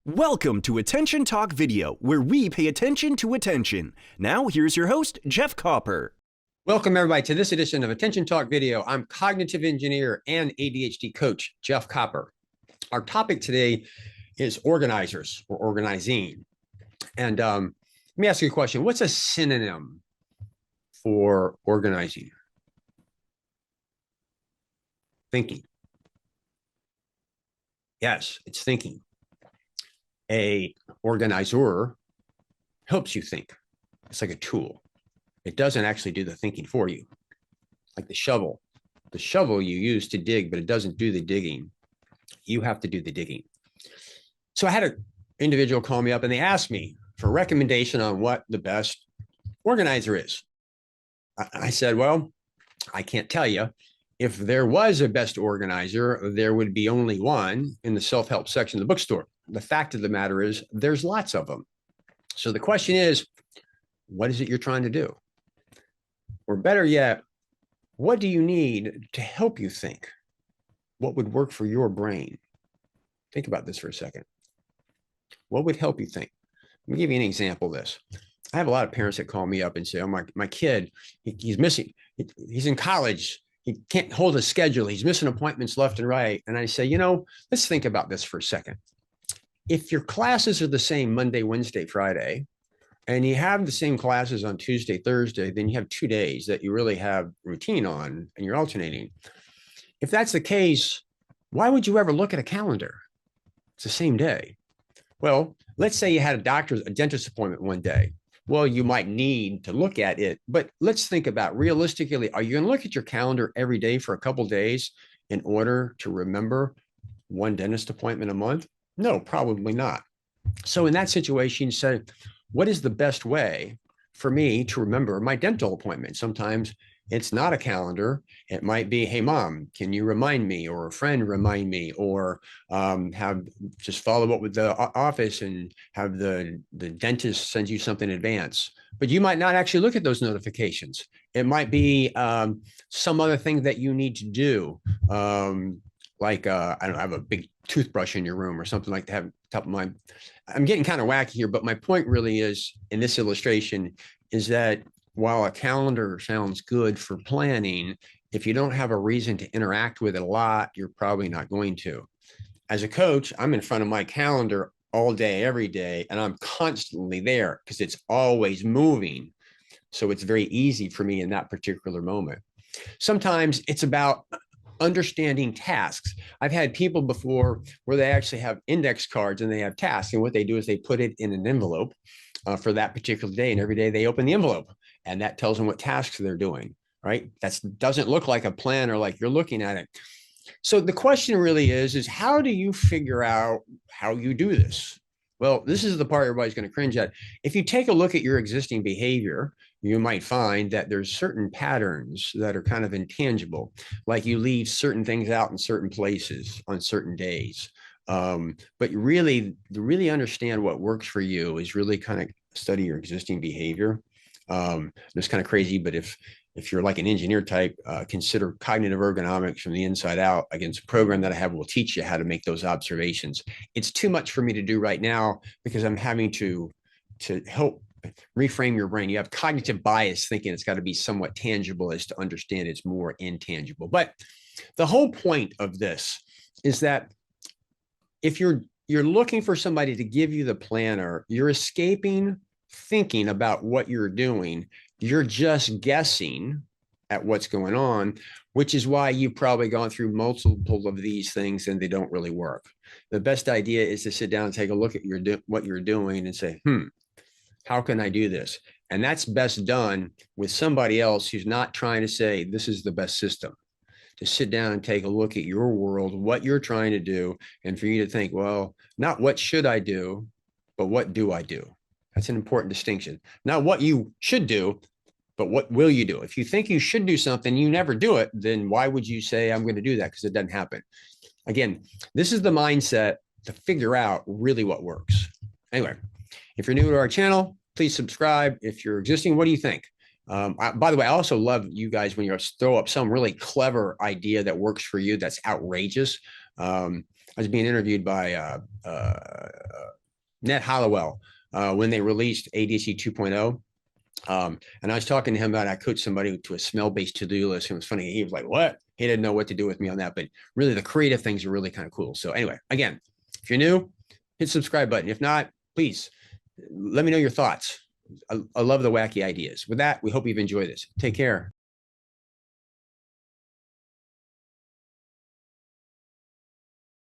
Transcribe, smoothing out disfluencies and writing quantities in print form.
Welcome to Attention Talk Video, where we pay attention to attention. Now, here's your host, Jeff Copper. Welcome, everybody, to this edition of Attention Talk Video. I'm cognitive engineer and ADHD coach, Jeff Copper. Our topic today is organizers or organizing. And let me ask you a question. What's a synonym for organizing? Thinking. Yes, it's thinking. A organizer helps you think. It's like a tool. It doesn't actually do the thinking for you. Like the shovel. The shovel you use to dig, but it doesn't do the digging. You have to do the digging. So I had an individual call me up and they asked me for a recommendation on what the best organizer is. I said, well, I can't tell you. If there was a best organizer, there would be only one in the self-help section of the bookstore. The fact of the matter is there's lots of them. So the question is, what is it you're trying to do? Or better yet, what do you need to help you think? What would work for your brain? Think about this for a second. What would help you think? Let me give you an example of this. I have a lot of parents that call me up and say, oh, my kid, he's missing. He's in college. He can't hold a schedule. He's missing appointments left and right. And I say, let's think about this for a second. If your classes are the same Monday, Wednesday, Friday, and you have the same classes on Tuesday, Thursday, then you have 2 days that you really have routine on and you're alternating. If that's the case, why would you ever look at a calendar? It's the same day. Well, let's say you had a dentist appointment one day. Well, you might need to look at it, but let's think about realistically, are you going to look at your calendar every day for a couple of days in order to remember one dentist appointment a month? No, probably not. So in that situation, you say, what is the best way for me to remember my dental appointment? Sometimes it's not a calendar. It might be, hey, mom, can you remind me? Or a friend remind me? Or just follow up with the office and have the dentist send you something in advance. But you might not actually look at those notifications. It might be some other thing that you need to do. I don't have a big toothbrush in your room or something like that. Top of mind. I'm getting kind of wacky here, but my point really is in this illustration is that while a calendar sounds good for planning, if you don't have a reason to interact with it a lot, you're probably not going to. As a coach, I'm in front of my calendar all day, every day, and I'm constantly there because it's always moving. So it's very easy for me in that particular moment. Sometimes it's about understanding tasks. I've had people before where they actually have index cards and they have tasks. And what they do is they put it in an envelope for that particular day. And every day they open the envelope and that tells them what tasks they're doing, right? That doesn't look like a plan or like you're looking at it. So the question really is how do you figure out how you do this? Well, this is the part everybody's going to cringe at. If you take a look at your existing behavior, you might find that there's certain patterns that are kind of intangible, like you leave certain things out in certain places on certain days. But really, to really understand what works for you is really kind of study your existing behavior. It's kind of crazy, but if you're like an engineer type, consider cognitive ergonomics from the inside out. Against a program that I have will teach you how to make those observations. It's too much for me to do right now because I'm having to help reframe your brain. You have cognitive bias thinking it's got to be somewhat tangible as to understand it's more intangible. But the whole point of this is that if you're looking for somebody to give you the planner, you're escaping thinking about what you're doing. You're just guessing at what's going on, which is why you've probably gone through multiple of these things and they don't really work. The best idea is to sit down and take a look at what you're doing and say, how can I do this? And that's best done with somebody else who's not trying to say, this is the best system. To sit down and take a look at your world, what you're trying to do, and for you to think, well, not what should I do, but what do I do? That's an important distinction. Not what you should do, but what will you do? If you think you should do something, you never do it, then why would you say, I'm going to do that? Because it doesn't happen. Again, this is the mindset to figure out really what works. Anyway, if you're new to our channel, please subscribe. If you're existing, what do you think? By the way, I also love you guys when you throw up some really clever idea that works for you that's outrageous. I was being interviewed by Ned Hollowell, when they released ADHD 2.0. And I was talking to him about, I coached somebody to a smell-based to-do list. And it was funny. He was like, what? He didn't know what to do with me on that, but really the creative things are really kind of cool. So anyway, again, if you're new, hit the subscribe button. If not, please let me know your thoughts. I love the wacky ideas. With that, we hope you've enjoyed this. Take care.